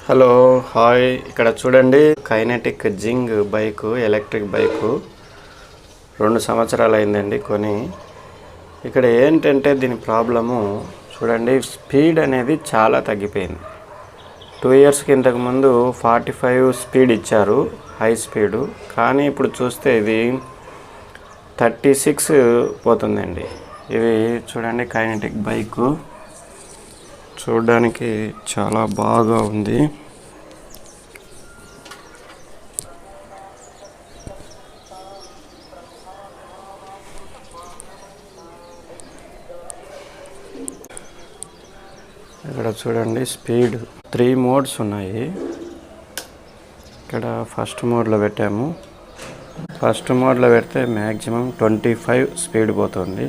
Hello hi, ఇక్కడ చూడండి kinetic జింగ్ బైకు, ఎలక్ట్రిక్ బైకు 2 సంవత్సరాలు అయిందండి కొని. ఇక్కడ ఏంటంటే దీని ప్రాబ్లము చూడండి, స్పీడ్ అనేది చాలా తగ్గిపోయింది. 2 ఇయర్స్కి ఇంతకుముందు 45 స్పీడ్ ఇచ్చారు, హై స్పీడు. కానీ ఇప్పుడు చూస్తే ఇది 36 పోతుందండి. ఇది చూడండి కైనెటిక్ బైకు, చూడడానికి చాలా బాగా ఉంది. ఇక్కడ చూడండి స్పీడ్ 3 మోడ్స్ ఉన్నాయి. ఇక్కడ ఫస్ట్ మోడ్లో పెట్టాము. ఫస్ట్ మోడ్లో పెడితే మ్యాక్సిమం 25 స్పీడ్ పోతుంది.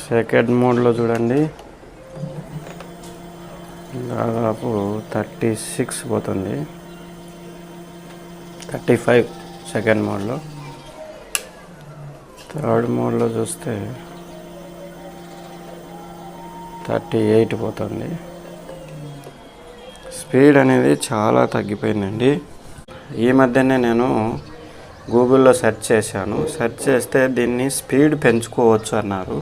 సెకండ్ మోడ్లో చూడండి దాదాపు 36 పోతుంది, 35 సెకండ్ మోడ్లో. థర్డ్ మోడ్లో చూస్తే 38 పోతుంది. స్పీడ్ అనేది చాలా తగ్గిపోయిందండి. ఈ మధ్యనే నేను గూగుల్లో సెర్చ్ చేశాను. సెర్చ్ చేస్తే దీన్ని స్పీడ్ పెంచుకోవచ్చు అన్నారు.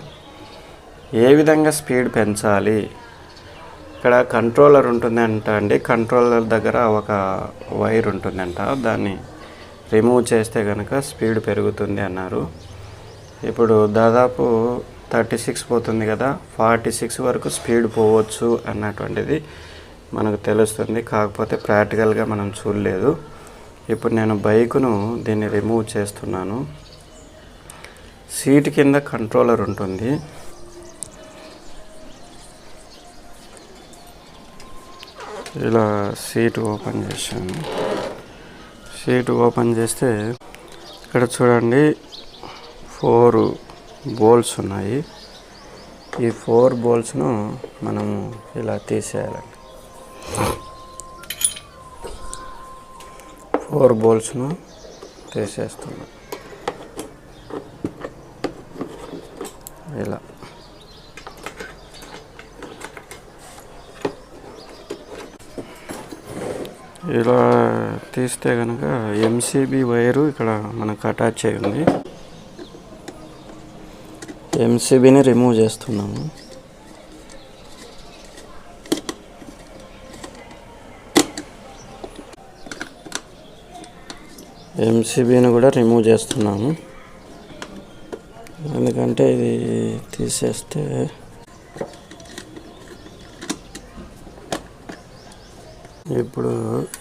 ఏ విధంగా స్పీడ్ పెంచాలి? ఇక్కడ కంట్రోలర్ ఉంటుందంట అండి. కంట్రోలర్ దగ్గర ఒక వైర్ ఉంటుందంట, దాన్ని రిమూవ్ చేస్తే కనుక స్పీడ్ పెరుగుతుంది అన్నారు. ఇప్పుడు దాదాపు 36 పోతుంది కదా, 46 వరకు స్పీడ్ పోవచ్చు అన్నటువంటిది మనకు తెలుస్తుంది. కాకపోతే ప్రాక్టికల్గా మనం చూడలేదు. ఇప్పుడు నేను బైకును దీన్ని రిమూవ్ చేస్తున్నాను. సీట్ కింద కంట్రోలర్ ఉంటుంది. ఇలా సీట్ ఓపెన్ చేశాను. సీట్ ఓపెన్ చేస్తే ఇక్కడ చూడండి 4 బోల్ట్స్ ఉన్నాయి. ఈ 4 బోల్ట్స్ను మనము ఇలా తీసేయాలండి. 4 బోల్ట్స్ను తీసేస్తున్నాం ఇలా. ఇలా తీస్తే కనుక ఎంసీబీ వైరు ఇక్కడ మనకు అటాచ్ అయి ఉంది. ఎంసీబీని రిమూవ్ చేస్తున్నాము. ఎంసీబీని కూడా రిమూవ్ చేస్తున్నాము, ఎందుకంటే ఇది తీసేస్తే ఇప్పుడు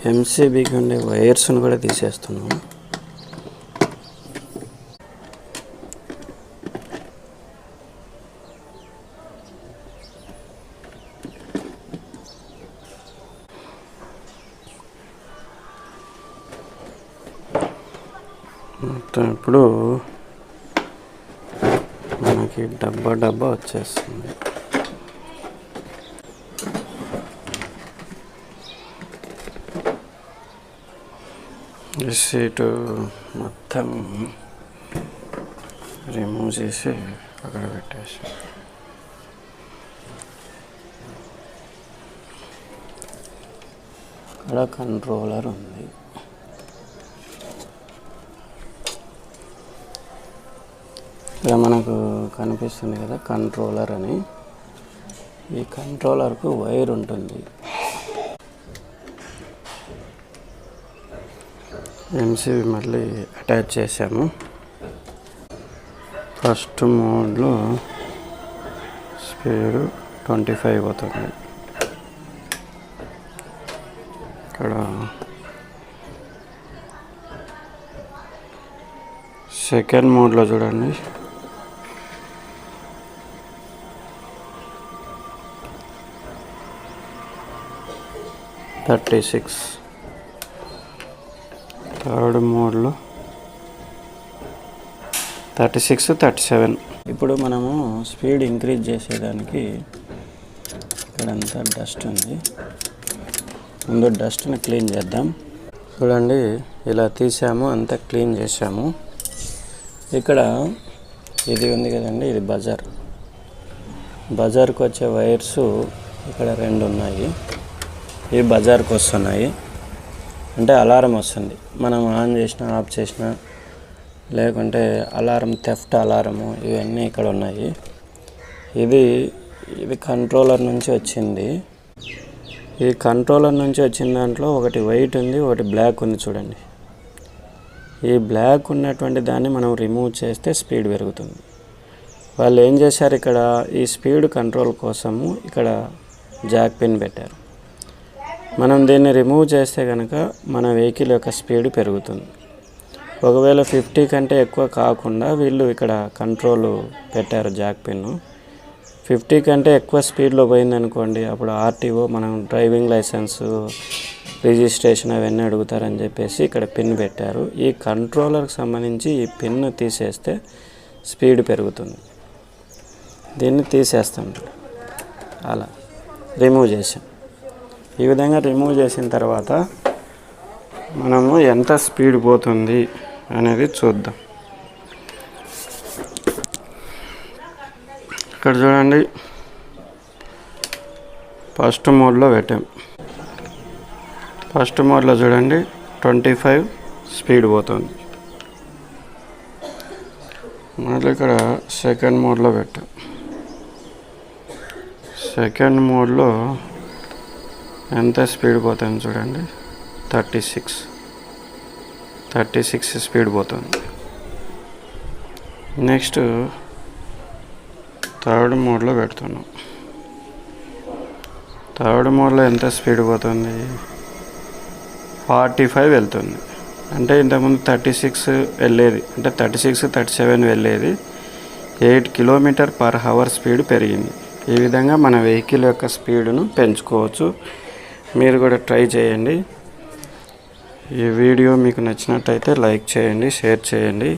ఎంసీబీకి ఉండే వైర్స్ను కూడా తీసేస్తున్నాము. మొత్తం ఇప్పుడు మనకి డబ్బా వచ్చేస్తుంది. ఈ సీటు మొత్తం రిమూవ్ చేసి అక్కడ పెట్టేసి, అక్కడ కంట్రోలర్ ఉంది. ఇక్కడ మనకు కనిపిస్తుంది కదా కంట్రోలర్ అని. ఈ కంట్రోలర్కు వైర్ ఉంటుంది. ఎంసీబీ మళ్ళీ అటాచ్ చేసాము. ఫస్ట్ మోడ్లో స్పీడ్ 25 పోతుంది. ఇక్కడ సెకండ్ మోడ్లో చూడండి 36. థర్డ్ మోడ్లో 36, 37. ఇప్పుడు మనము స్పీడ్ ఇంక్రీజ్ చేసేదానికి ఇక్కడంతా డస్ట్ ఉంది. ముందు డస్ట్ని క్లీన్ చేద్దాం. చూడండి ఇలా తీసాము, అంతా క్లీన్ చేసాము. ఇక్కడ ఇది ఉంది కదండి, ఇది బజార్కు వచ్చే వైర్స్ ఇక్కడ 2 ఉన్నాయి. ఇవి బజార్కి వస్తున్నాయి. అంటే అలారం వస్తుంది, మనం ఆన్ చేసినా ఆఫ్ చేసినా, లేకుంటే అలారం థెఫ్ట్ అలారము ఇవన్నీ ఇక్కడ ఉన్నాయి. ఇది కంట్రోలర్ నుంచి వచ్చింది. ఈ కంట్రోలర్ నుంచి వచ్చిన దాంట్లో ఒకటి వైట్ ఉంది, ఒకటి బ్లాక్ ఉంది చూడండి. ఈ బ్లాక్ ఉన్నటువంటి దాన్ని మనం రిమూవ్ చేస్తే స్పీడ్ పెరుగుతుంది. వాళ్ళు ఏం చేశారు, ఇక్కడ ఈ స్పీడ్ కంట్రోల్ కోసము ఇక్కడ జాక్ పిన్ పెట్టారు. మనం దీన్ని రిమూవ్ చేస్తే కనుక మన వెహికల్ యొక్క స్పీడ్ పెరుగుతుంది. ఒకవేళ 50 కంటే ఎక్కువ కాకుండా వీళ్ళు ఇక్కడ కంట్రోల్ పెట్టారు జాక్ పిన్. 50 కంటే ఎక్కువ స్పీడ్లో పోయిందనుకోండి, అప్పుడు ఆర్టీఓ మనం డ్రైవింగ్ లైసెన్స్ రిజిస్ట్రేషన్ అవన్నీ అడుగుతారని చెప్పేసి ఇక్కడ పిన్ పెట్టారు. ఈ కంట్రోలర్కి సంబంధించి ఈ పిన్ తీసేస్తే స్పీడ్ పెరుగుతుంది. దీన్ని తీసేస్తాం, అలా రిమూవ్ చేసాం. ఈ విధంగా రిమూవ్ చేసిన తర్వాత మనము ఎంత స్పీడ్ పోతుంది అనేది చూద్దాం. ఇక్కడ చూడండి, ఫస్ట్ మోడ్లో పెట్టాం. ఫస్ట్ మోడ్లో చూడండి 25 స్పీడ్ పోతుంది. మళ్ళీ ఇక్కడ సెకండ్ మోడ్లో పెట్టాం. సెకండ్ మోడ్లో ఎంత స్పీడ్ పోతుంది చూడండి, 36 స్పీడ్ పోతుంది. నెక్స్ట్ థర్డ్ మోడ్లో పెడుతున్నాం. థర్డ్ మోడ్లో ఎంత స్పీడ్ పోతుంది, 45 వెళ్తుంది. అంటే ఇంతకుముందు 36 వెళ్ళేది, అంటే 36-37 వెళ్ళేది, 8 km/h స్పీడ్ పెరిగింది. ఈ విధంగా మన వెహికల్ యొక్క స్పీడ్ను పెంచుకోవచ్చు. మీరు కూడా ట్రై చేయండి. ఈ వీడియో మీకు నచ్చినట్టయితే లైక్ చేయండి, షేర్ చేయండి.